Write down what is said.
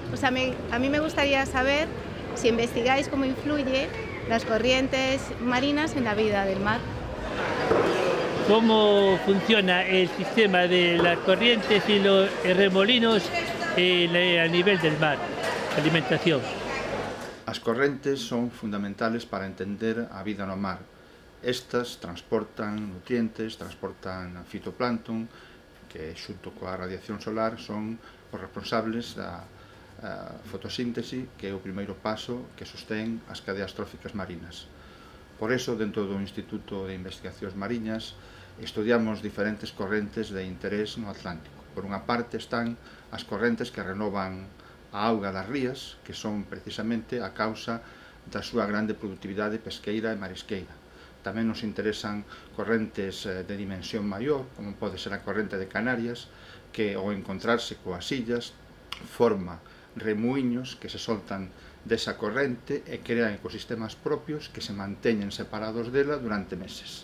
Pues a mí me gustaría saber si investigáis cómo influye las corrientes marinas en la vida del mar. ¿Cómo funciona el sistema de las corrientes y los remolinos a nivel del mar? Alimentación. As correntes son fundamentales para entender a vida no mar. Estas transportan nutrientes, transportan fitoplancton, que xunto coa radiación solar son os responsables da fotosíntese, que é o primeiro paso que sostén as cadeas tróficas marinas. Por eso, dentro do Instituto de Investigacións Mariñas, estudiamos diferentes correntes de interés no Atlántico. Por unha parte están as correntes que renovan a auga das rías, que son precisamente a causa da súa grande productividade pesqueira e marisqueira. Tamén nos interesan correntes de dimensión maior, como pode ser a corrente de Canarias, que ao encontrarse coas illas forma remuíños que se soltan desa corrente e crean ecosistemas propios que se manteñen separados dela durante meses.